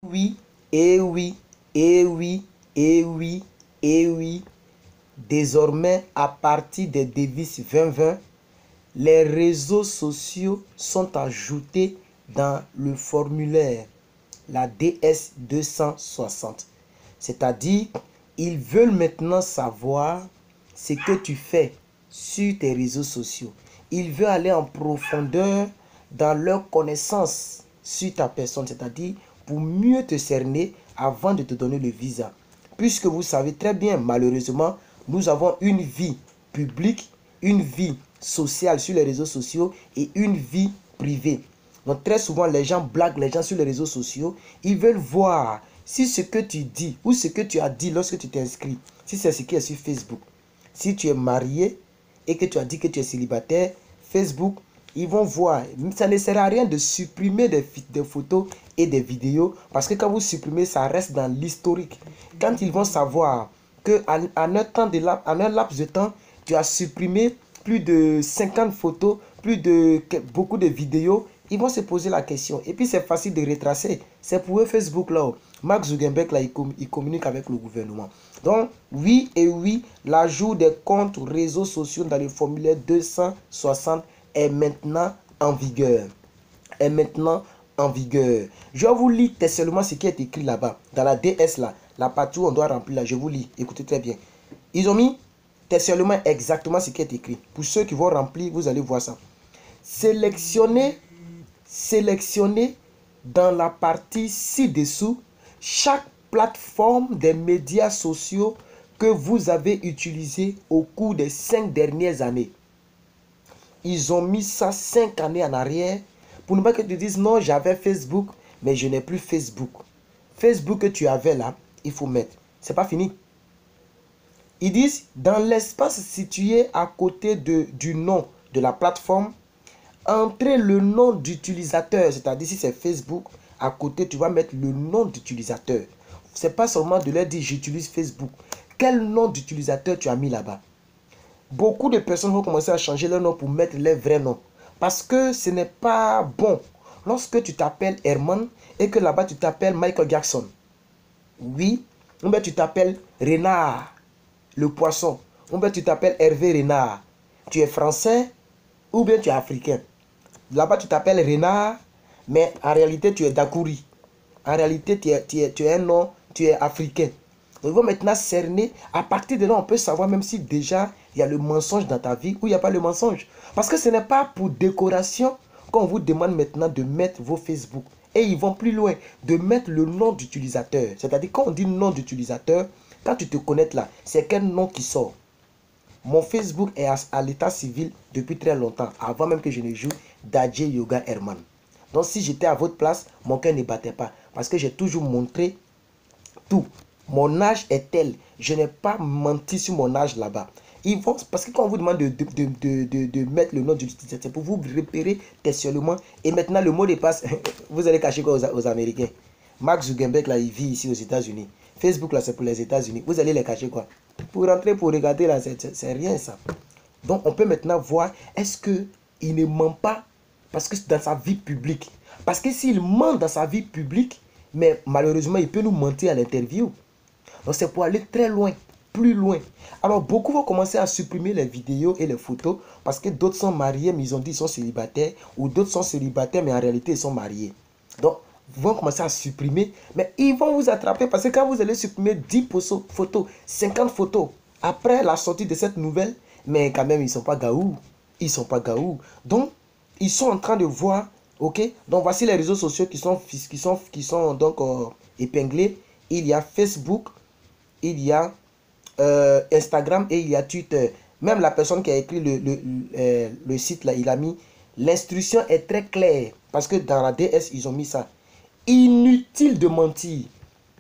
Oui, et oui, et oui, et oui, et oui. Désormais, à partir des devises 2020, les réseaux sociaux sont ajoutés dans le formulaire, la DS 260. C'est-à-dire, ils veulent maintenant savoir ce que tu fais sur tes réseaux sociaux. Ils veulent aller en profondeur dans leur connaissance sur ta personne, c'est-à-dire pour mieux te cerner avant de te donner le visa. Puisque vous savez très bien, malheureusement, nous avons une vie publique, une vie sociale sur les réseaux sociaux et une vie privée. Donc très souvent, les gens blaguent les gens sur les réseaux sociaux. Ils veulent voir si ce que tu dis ou ce que tu as dit lorsque tu t'inscris, si c'est ce qui est sur Facebook. Si tu es marié et que tu as dit que tu es célibataire, Facebook, ils vont voir. Ça ne sert à rien de supprimer des photos et des vidéos parce que quand vous supprimez, ça reste dans l'historique. Quand ils vont savoir qu'en un laps de temps, tu as supprimé plus de 50 photos, beaucoup de vidéos, ils vont se poser la question. Et puis c'est facile de retracer. C'est pour eux Facebook là. Mark Zuckerberg là, il communique avec le gouvernement. Donc oui et oui, l'ajout des comptes réseaux sociaux dans le formulaire 260 est maintenant en vigueur. Est maintenant en vigueur. Je vais vous lire seulement ce qui est écrit là-bas. Dans la DS là, la partie où on doit remplir là, je vous lis. Écoutez très bien. Ils ont mis seulement exactement ce qui est écrit. Pour ceux qui vont remplir, vous allez voir ça. Sélectionnez dans la partie ci-dessous chaque plateforme des médias sociaux que vous avez utilisé au cours des 5 dernières années. Ils ont mis ça 5 années en arrière pour ne pas que tu dises non, j'avais Facebook, mais je n'ai plus Facebook. Facebook que tu avais là, il faut mettre. C'est pas fini. Ils disent dans l'espace situé à côté du nom de la plateforme, entrez le nom d'utilisateur, c'est-à-dire si c'est Facebook, à côté tu vas mettre le nom d'utilisateur. C'est pas seulement de leur dire j'utilise Facebook. Quel nom d'utilisateur tu as mis là-bas? Beaucoup de personnes vont commencer à changer leur nom pour mettre leur vrai nom. Parce que ce n'est pas bon. Lorsque tu t'appelles Herman et que là-bas tu t'appelles Michael Jackson. Oui, ou bien tu t'appelles Renard, le poisson. Ou bien tu t'appelles Hervé Renard. Tu es français ou bien tu es africain. Là-bas tu t'appelles Renard, mais en réalité tu es Dakouri. En réalité tu es un nom, tu es africain. Donc, ils vont maintenant cerner. À partir de là, on peut savoir même si déjà il y a le mensonge dans ta vie ou il n'y a pas le mensonge. Parce que ce n'est pas pour décoration qu'on vous demande maintenant de mettre vos Facebook. Et ils vont plus loin, de mettre le nom d'utilisateur. C'est-à-dire quand on dit nom d'utilisateur, quand tu te connectes là, c'est quel nom qui sort. Mon Facebook est à l'état civil depuis très longtemps, avant même que je ne joue Dadje Yoga Herman. Donc si j'étais à votre place, mon cœur ne battait pas. Parce que j'ai toujours montré tout. Mon âge est tel. Je n'ai pas menti sur mon âge là-bas. Parce que quand on vous demande de mettre le nom de l'utilisateur, c'est pour vous repérer seulement. Et maintenant, le mot de passe, vous allez cacher quoi aux Américains? Mark Zuckerberg, là, il vit ici aux États-Unis. Facebook, là, c'est pour les États-Unis. Vous allez les cacher quoi? Pour rentrer, pour regarder, là, c'est rien ça. Donc, on peut maintenant voir, est-ce qu'il ne ment pas parce que c'est dans sa vie publique? Parce que s'il ment dans sa vie publique, mais malheureusement, il peut nous mentir à l'interview. Donc, c'est pour aller très loin, plus loin. Alors, beaucoup vont commencer à supprimer les vidéos et les photos parce que d'autres sont mariés, mais ils ont dit qu'ils sont célibataires. Ou d'autres sont célibataires, mais en réalité, ils sont mariés. Donc, ils vont commencer à supprimer, mais ils vont vous attraper parce que quand vous allez supprimer 10 photos, 50 photos, après la sortie de cette nouvelle, mais quand même, ils ne sont pas gaou. Ils ne sont pas gaou. Donc, ils sont en train de voir, ok? Donc, voici les réseaux sociaux qui sont donc épinglés. Il y a Facebook, il y a Instagram et il y a Twitter. Même la personne qui a écrit le site là, il a mis l'instruction est très claire parce que dans la DS, ils ont mis ça. Inutile de mentir.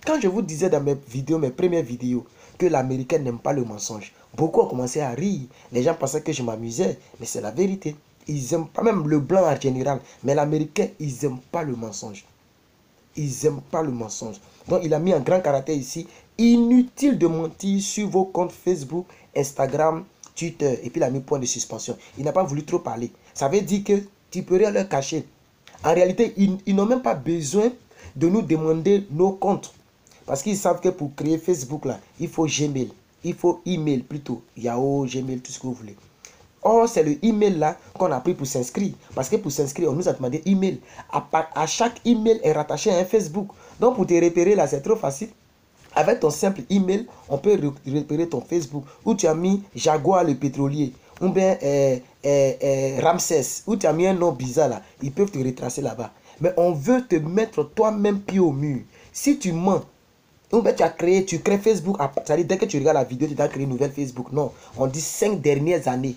Quand je vous disais dans mes vidéos, mes premières vidéos, que l'américain n'aime pas le mensonge, beaucoup ont commencé à rire. Les gens pensaient que je m'amusais, mais c'est la vérité. Ils n'aiment pas, même le blanc en général, mais l'américain, ils n'aiment pas le mensonge. Ils n'aiment pas le mensonge. Donc, il a mis un grand caractère ici. Inutile de mentir sur vos comptes Facebook, Instagram, Twitter. Et puis, il a mis point de suspension. Il n'a pas voulu trop parler. Ça veut dire que tu peux rien leur cacher. En réalité, ils n'ont même pas besoin de nous demander nos comptes. Parce qu'ils savent que pour créer Facebook, là, il faut Gmail. Il faut email plutôt. Yahoo, Gmail, tout ce que vous voulez. Or, c'est le email là qu'on a pris pour s'inscrire. Parce que pour s'inscrire, on nous a demandé email. À chaque email est rattaché à un Facebook. Donc, pour te repérer là, c'est trop facile. Avec ton simple email, on peut repérer ton Facebook. Où tu as mis Jaguar le pétrolier. Ou bien Ramsès. Où tu as mis un nom bizarre là. Ils peuvent te retracer là-bas. Mais on veut te mettre toi-même pied au mur. Si tu mens, ou bien tu crées Facebook. C'est-à-dire, dès que tu regardes la vidéo, tu as créé une nouvelle Facebook. Non, on dit 5 dernières années.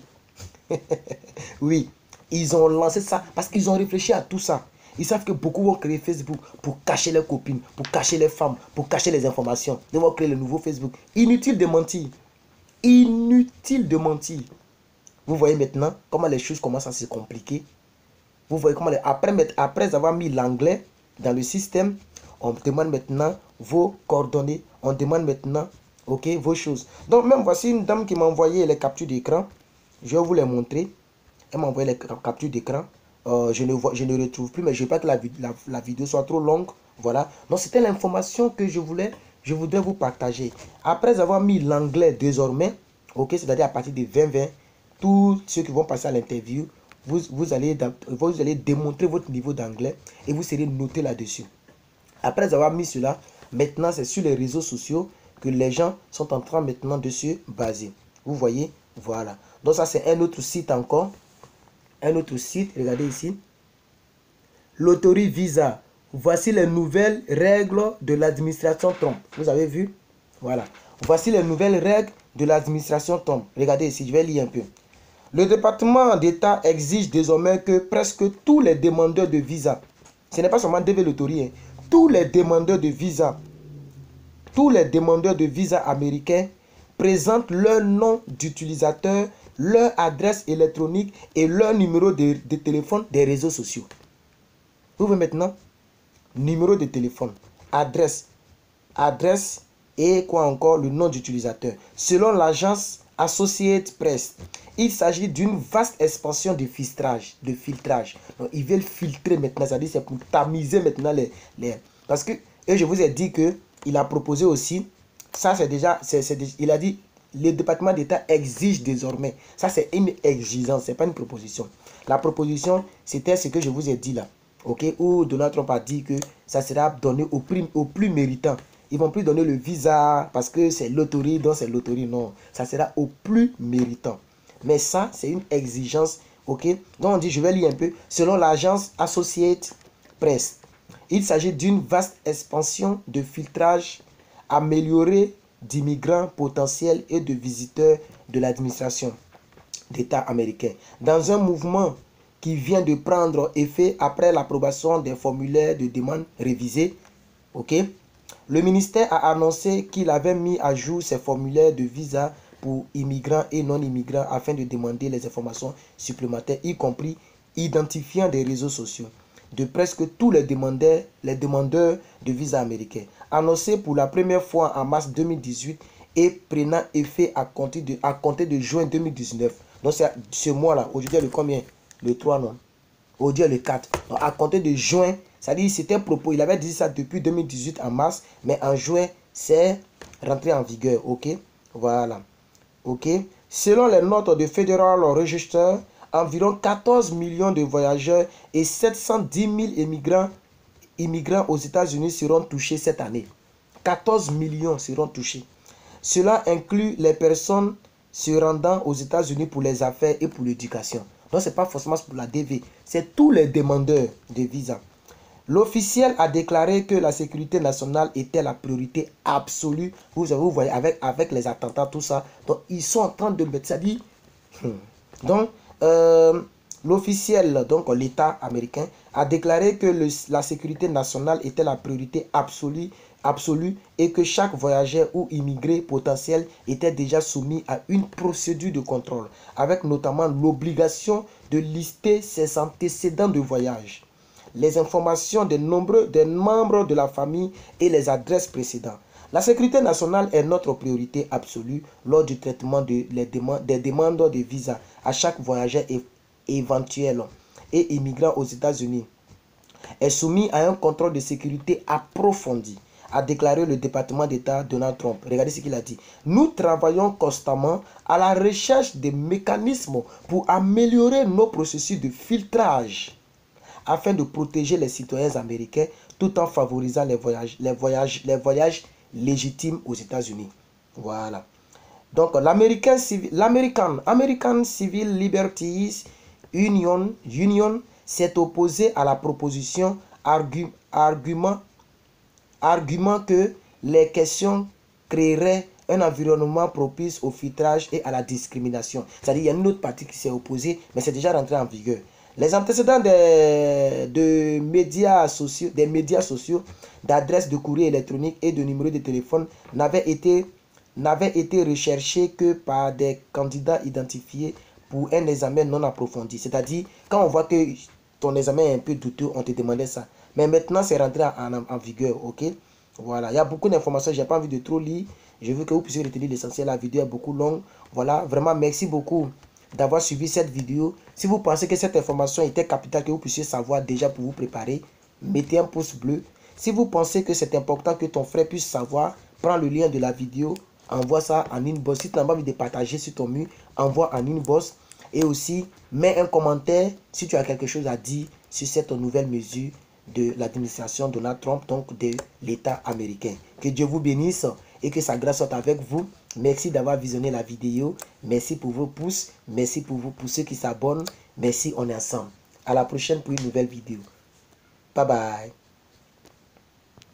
Oui, ils ont lancé ça parce qu'ils ont réfléchi à tout ça. Ils savent que beaucoup vont créer Facebook pour cacher leurs copines, pour cacher les femmes, pour cacher les informations. Ils vont créer le nouveau Facebook. Inutile de mentir. Inutile de mentir. Vous voyez maintenant comment les choses commencent à se compliquer. Vous voyez comment après avoir mis l'anglais dans le système, on demande maintenant vos coordonnées. On demande maintenant vos choses. Donc même voici une dame qui m'a envoyé les captures d'écran. Je vais vous les montrer. Elle m'a envoyé les captures d'écran. Je ne retrouve plus, mais je ne veux pas que la vidéo soit trop longue. Voilà. Donc, c'était l'information que je voudrais vous partager. Après avoir mis l'anglais désormais, c'est-à-dire à partir de 2020, tous ceux qui vont passer à l'interview, vous allez démontrer votre niveau d'anglais et vous serez noté là-dessus. Après avoir mis cela, maintenant, c'est sur les réseaux sociaux que les gens sont en train maintenant de se baser. Vous voyez? Voilà. Donc ça, c'est un autre site encore. Un autre site, regardez ici. Loterie Visa. Voici les nouvelles règles de l'administration Trump. Vous avez vu? Voilà. Voici les nouvelles règles de l'administration Trump. Regardez ici, je vais lire un peu. Le département d'État exige désormais que presque tous les demandeurs de visa, ce n'est pas seulement DV Loterie, hein, tous les demandeurs de visa américains présentent leur nom d'utilisateur, leur adresse électronique et leur numéro de téléphone des réseaux sociaux. Vous voyez maintenant? Numéro de téléphone, adresse et quoi encore? Le nom d'utilisateur. Selon l'agence Associated Press, il s'agit d'une vaste expansion de filtrage. Donc, ils veulent filtrer maintenant, c'est-à-dire c'est pour tamiser maintenant les... Parce que je vous ai dit que il a proposé aussi, ça c'est déjà, il a dit, le département d'État exige désormais. Ça c'est une exigence, c'est pas une proposition. La proposition, c'était ce que je vous ai dit là. Où Donald Trump a dit que ça sera donné au plus méritant. Ils vont plus donner le visa parce que c'est loterie, donc c'est loterie. Non, ça sera au plus méritant. Mais ça, c'est une exigence. Donc on dit, je vais lire un peu. Selon l'agence Associated Press, il s'agit d'une vaste expansion de filtrage amélioré d'immigrants potentiels et de visiteurs de l'administration d'État américain. Dans un mouvement qui vient de prendre effet après l'approbation des formulaires de demande révisés. Le ministère a annoncé qu'il avait mis à jour ses formulaires de visa pour immigrants et non-immigrants afin de demander les informations supplémentaires, y compris identifiant des réseaux sociaux de presque tous les demandeurs de visa américains. Annoncé pour la première fois en mars 2018 et prenant effet à compter de juin 2019. Donc c'est ce mois-là. Aujourd'hui le combien? Le 3, non? Aujourd'hui le 4. Donc, à compter de juin, c'est-à-dire c'était propos. Il avait dit ça depuis 2018 en mars, mais en juin, c'est rentré en vigueur. Voilà. Selon les notes de Federal Register, environ 14 millions de voyageurs et 710 000 immigrants aux États-Unis seront touchés cette année. 14 millions seront touchés. Cela inclut les personnes se rendant aux États-Unis pour les affaires et pour l'éducation. Donc, ce n'est pas forcément pour la DV, c'est tous les demandeurs de visa. L'officiel a déclaré que la sécurité nationale était la priorité absolue. Vous voyez, avec les attentats, tout ça. Donc, ils sont en train de mettre ça dit. Donc, l'officiel, donc l'État américain, a déclaré que la sécurité nationale était la priorité absolue et que chaque voyageur ou immigré potentiel était déjà soumis à une procédure de contrôle, avec notamment l'obligation de lister ses antécédents de voyage, les informations des membres de la famille et les adresses précédentes. La sécurité nationale est notre priorité absolue lors du traitement des demandes de visa à chaque voyageur éventuel et immigrant aux États-Unis. est soumis à un contrôle de sécurité approfondi, a déclaré le département d'État Donald Trump. Regardez ce qu'il a dit. Nous travaillons constamment à la recherche des mécanismes pour améliorer nos processus de filtrage afin de protéger les citoyens américains tout en favorisant les voyages légitimes aux États-Unis. Voilà. Donc, l'American Civil Liberties Union s'est opposé à la proposition, argument que les questions créeraient un environnement propice au filtrage et à la discrimination. C'est-à-dire, il y a une autre partie qui s'est opposée, mais c'est déjà rentré en vigueur. Les antécédents des médias sociaux, d'adresses de courrier électronique et de numéros de téléphone n'avaient été recherchés que par des candidats identifiés pour un examen non approfondi. C'est-à-dire, quand on voit que ton examen est un peu douteux, on te demandait ça. Mais maintenant, c'est rentré en vigueur, ok? Voilà, il y a beaucoup d'informations, j'ai pas envie de trop lire. Je veux que vous puissiez retenir l'essentiel, la vidéo est beaucoup longue. Voilà, vraiment, merci beaucoup d'avoir suivi cette vidéo. Si vous pensez que cette information était capitale, que vous puissiez savoir déjà pour vous préparer, mettez un pouce bleu. Si vous pensez que c'est important que ton frère puisse savoir, prends le lien de la vidéo, envoie ça en inbox. Si tu n'as pas envie de partager sur ton mur, envoie en inbox. Et aussi, mets un commentaire si tu as quelque chose à dire sur cette nouvelle mesure de l'administration Donald Trump, donc de l'État américain. Que Dieu vous bénisse et que sa grâce soit avec vous. Merci d'avoir visionné la vidéo. Merci pour vos pouces. Merci pour ceux qui s'abonnent. Merci, on est ensemble. À la prochaine pour une nouvelle vidéo. Bye bye.